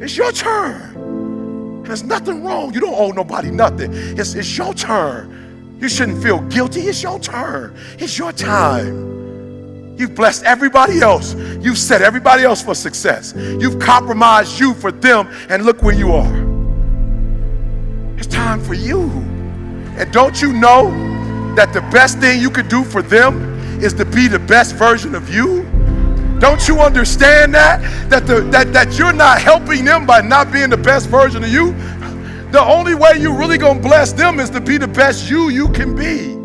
It's your turn. There's nothing wrong. You don't owe nobody nothing. It's your turn. You shouldn't feel guilty. It's your turn. It's your time. You've blessed everybody else. You've set everybody else for success. You've compromised you for them, and look where you are. It's time for you. And don't you know that the best thing you could do for them is to be the best version of you? Don't you understand that you're not helping them by not being the best version of you? The only way you really gonna bless them is to be the best you can be.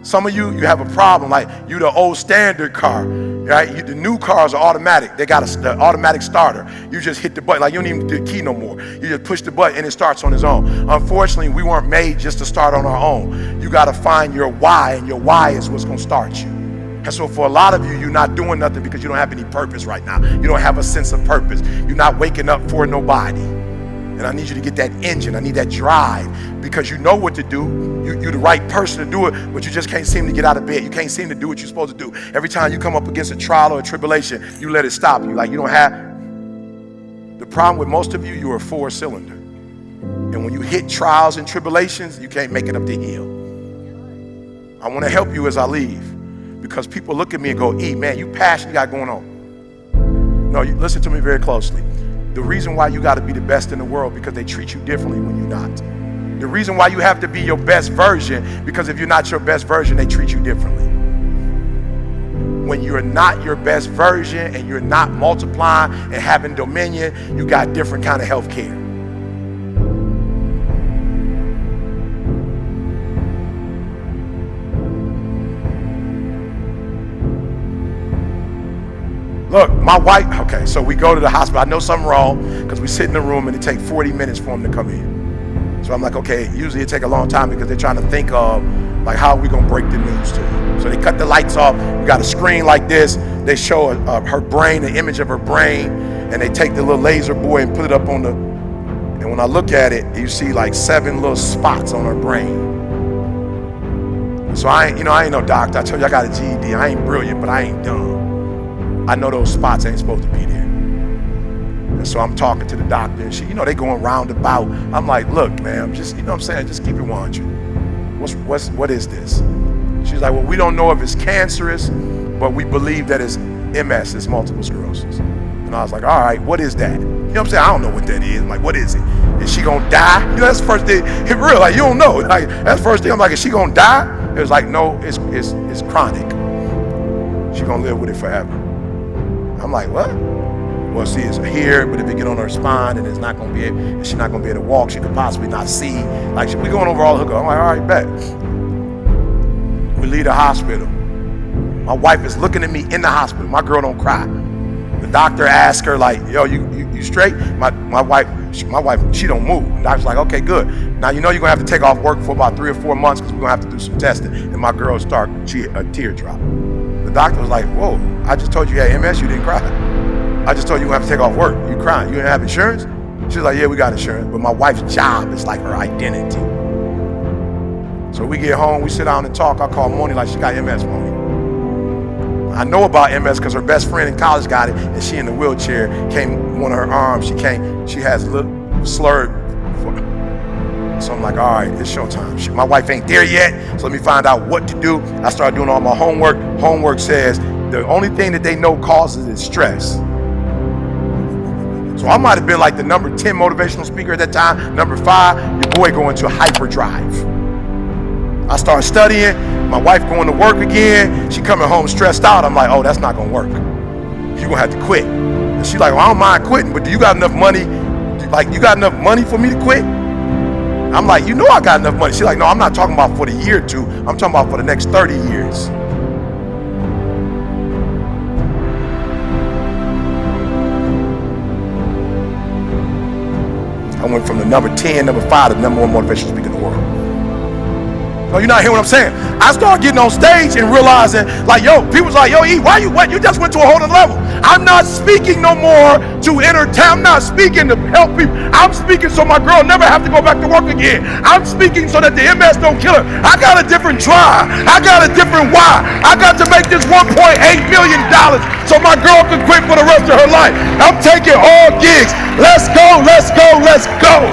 Some of you have a problem, like you the old standard car, right? The new cars are automatic. They got the automatic starter. You just hit the button, like you don't even do the key no more. You just push the button and it starts on its own. Unfortunately, we weren't made just to start on our own. You got to find your why, and your why is what's going to start you. And so for a lot of you, you're not doing nothing because you don't have any purpose right now. You don't have a sense of purpose. You're not waking up for nobody. And I need you to get that engine. I need that drive, because you know what to do. You're the right person to do it, but you just can't seem to get out of bed. You can't seem to do what you're supposed to do. Every time you come up against a trial or a tribulation, you let it stop you. Like you don't have. The problem with most of you, you're a four-cylinder. And when you hit trials and tribulations, you can't make it up the hill. I want to help you as I leave, because people look at me and go, E, man, you passionate, you got going on. No, you listen to me very closely. The reason why you got to be the best in the world, because they treat you differently when you're not. The reason why you have to be your best version, because if you're not your best version, they treat you differently. When you're not your best version and you're not multiplying and having dominion, you got different kind of health care. Look, my wife, okay, so we go to the hospital. I know something wrong because we sit in the room and it takes 40 minutes for them to come in. So I'm like, okay, usually it take a long time because they're trying to think of, like, how are we gonna break the news to you? So they cut the lights off. We got a screen like this. They show her brain, the image of her brain, and they take the little laser boy and put it up on the, and when I look at it, you see like 7 little spots on her brain. So I ain't no doctor. I told you I got a GED. I ain't brilliant, but I ain't dumb. I know those spots ain't supposed to be there. And so I'm talking to the doctor, and she, they going roundabout. I'm like, look, man, just, what I'm saying, just keep it 100. What is this? She's like, well, we don't know if it's cancerous, but we believe that it's MS, it's multiple sclerosis. And I was like, all right, what is that? You know what I'm saying? I don't know what that is. I'm like, what is it? Is she gonna die? That's the first thing. It real, like, you don't know. Like, that's the first thing. I'm like, is she gonna die? It was like, no, it's chronic. She gonna live with it forever. I'm like, what? Well, see, it's here, but if it get on her spine, and she's not gonna be able to walk, she could possibly not see. Like, we going over all the hookup. I'm like, all right, bet. We leave the hospital. My wife is looking at me in the hospital. My girl don't cry. The doctor asked her, like, yo, you straight? My wife, she don't move. The doctor's like, okay, good. Now, you're gonna have to take off work for about 3 or 4 months because we're gonna have to do some testing. And my girl started a teardrop. The doctor was like, whoa, I just told you had MS, you didn't cry. I just told you have to take off work. You crying, you didn't have insurance? She was like, yeah, we got insurance. But my wife's job is like her identity. So we get home, we sit down and talk. I call Moni like she got MS, Moni. I know about MS because her best friend in college got it, and she in the wheelchair, came one of her arms, she has a little slurred. So I'm like, all right, it's showtime. My wife ain't there yet, so let me find out what to do. I started doing all my homework. Homework says the only thing that they know causes is stress. So I might have been like the number 10 motivational speaker at that time. Number 5, your boy going to hyperdrive. I started studying. My wife going to work again. She coming home stressed out. I'm like, oh, that's not gonna work. You're gonna have to quit. And she's like, well, I don't mind quitting, but do you got enough money? Like, you got enough money for me to quit? I'm like, you know I got enough money. She's like, no, I'm not talking about for the year or 2. I'm talking about for the next 30 years. I went from the number 10, number 5 to the number 1 motivational speaker in the world. No, you're not hearing what I'm saying. I started getting on stage and realizing, like, yo, people's like, yo, E, why you what? You just went to a whole other level. I'm not speaking no more to entertain. I'm not speaking to help people. I'm speaking so my girl never have to go back to work again. I'm speaking so that the MS don't kill her. I got a different drive. I got a different why. I got to make this $1.8 million so my girl can quit for the rest of her life. I'm taking all gigs. Let's go, let's go, let's go.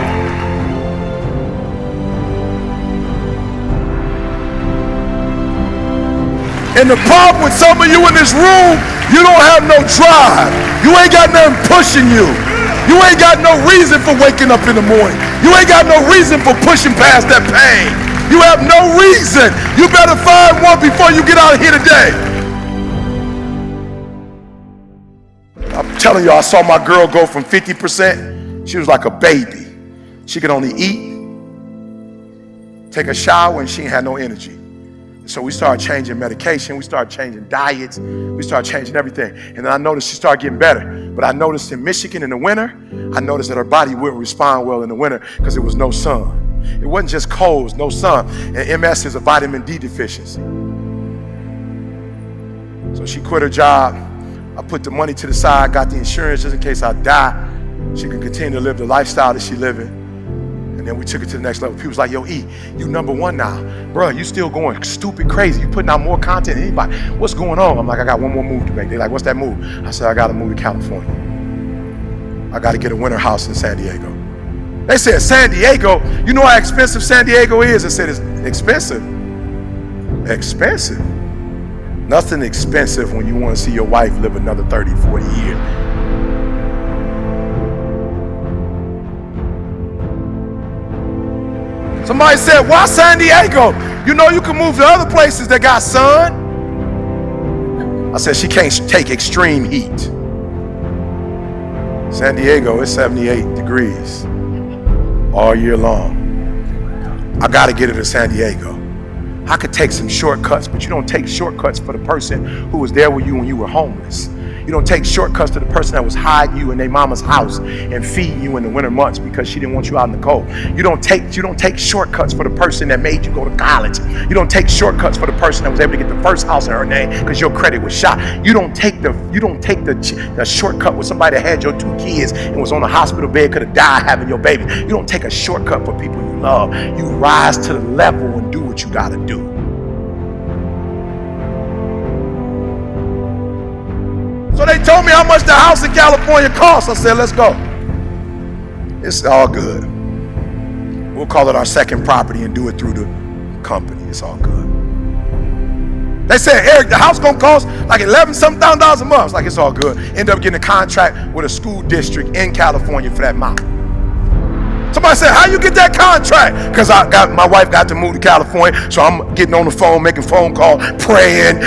And the problem with some of you in this room, you don't have no drive. You ain't got nothing pushing you. You ain't got no reason for waking up in the morning. You ain't got no reason for pushing past that pain. You have no reason. You better find one before you get out of here today. I'm telling you, I saw my girl go from 50%. She was like a baby. She could only eat, take a shower, and she ain't had no energy. So we started changing medication, we started changing diets, we started changing everything. And then I noticed she started getting better. But I noticed in Michigan in the winter, I noticed that her body wouldn't respond well in the winter because there was no sun. It wasn't just cold, no sun. And MS is a vitamin D deficiency. So she quit her job. I put the money to the side, got the insurance just in case I die. She could continue to live the lifestyle that she's living. And then we took it to the next level. People was like, yo, E, you #1 now. Bro, you still going stupid crazy. You putting out more content than anybody. What's going on? I'm like, I got one more move to make. They're like, what's that move? I said, I got to move to California. I got to get a winter house in San Diego. They said, San Diego? You know how expensive San Diego is? I said, it's expensive. Expensive? Nothing expensive when you want to see your wife live another 30, 40 years. Somebody said, why San Diego? You know you can move to other places that got sun. I said, she can't take extreme heat. San Diego is 78 degrees all year long. I gotta get her to San Diego. I could take some shortcuts, but you don't take shortcuts for the person who was there with you when you were homeless. You don't take shortcuts to the person that was hiding you in their mama's house and feeding you in the winter months because she didn't want you out in the cold. You don't take shortcuts for the person that made you go to college. You don't take shortcuts for the person that was able to get the first house in her name because your credit was shot. You don't take the shortcut with somebody that had your 2 kids and was on a hospital bed, could have died having your baby. You don't take a shortcut for people you love. You rise to the level and do what you gotta do. So they told me how much the house in California costs. I said, let's go. It's all good. We'll call it our second property and do it through the company. It's all good. They said, Eric, the house gonna cost like $11,000 a month. I was like, it's all good. End up getting a contract with a school district in California for that amount. Somebody said, how you get that contract? Because my wife got to move to California, so I'm getting on the phone, making phone calls, praying,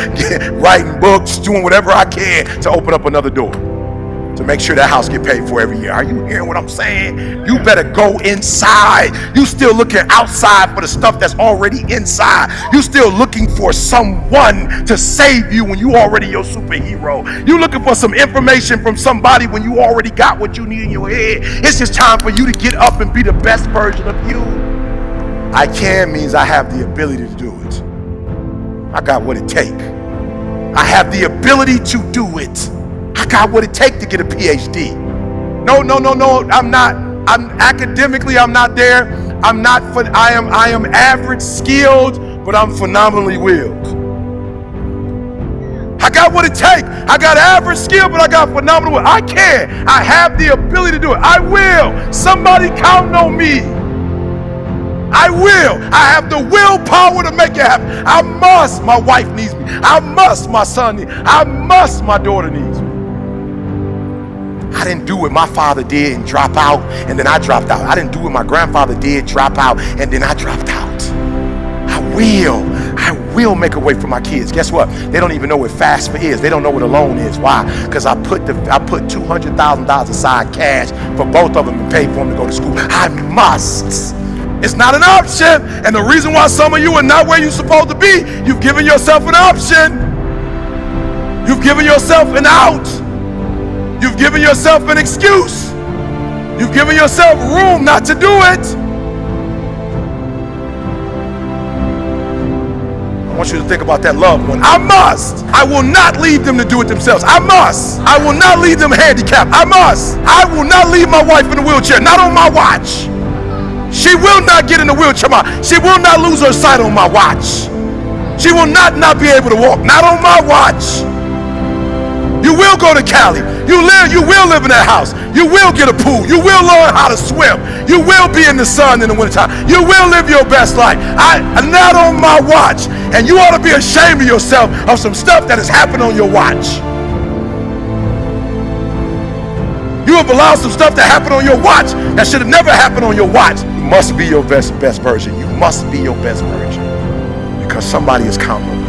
writing books, doing whatever I can to open up another door, to make sure that house get paid for every year. Are you hearing what I'm saying? You better go inside. You still looking outside for the stuff that's already inside. You still looking for someone to save you when you already your superhero. You looking for some information from somebody when you already got what you need in your head. It's just time for you to get up and be the best version of you. I can means I have the ability to do it. I got what it takes. I have the ability to do it. I got what it takes to get a PhD. No, I'm not. Academically, I'm not there. I am average skilled, but I'm phenomenally willed. I got what it takes. I got average skill, but I got phenomenal will. I can. I have the ability to do it. I will. Somebody count on me. I will. I have the willpower to make it happen. I must. My wife needs me. I must. My son needs me. I must. My daughter needs me. I didn't do what my father did and drop out, and then I dropped out. I didn't do what my grandfather did, drop out, and then I dropped out. I will make a way for my kids. Guess what? They don't even know what FAFSA is. They don't know what a loan is. Why? Because I put $200,000 aside cash for both of them and paid for them to go to school. I must. It's not an option. And the reason why some of you are not where you're supposed to be, you've given yourself an option. You've given yourself an out. You've given yourself an excuse. You've given yourself room not to do it. I want you to think about that loved one. I must. I will not leave them to do it themselves. I must. I will not leave them handicapped. I must. I will not leave my wife in a wheelchair. Not on my watch. She will not get in the wheelchair. She will not lose her sight on my watch. She will not be able to walk. Not on my watch. You will go to Cali. You will live in that house. You will get a pool. You will learn how to swim. You will be in the sun in the wintertime. You will live your best life. Not on my watch. And you ought to be ashamed of yourself of some stuff that has happened on your watch. You have allowed some stuff to happen on your watch that should have never happened on your watch. You must be your best version. You must be your best version. Because somebody is counting on you.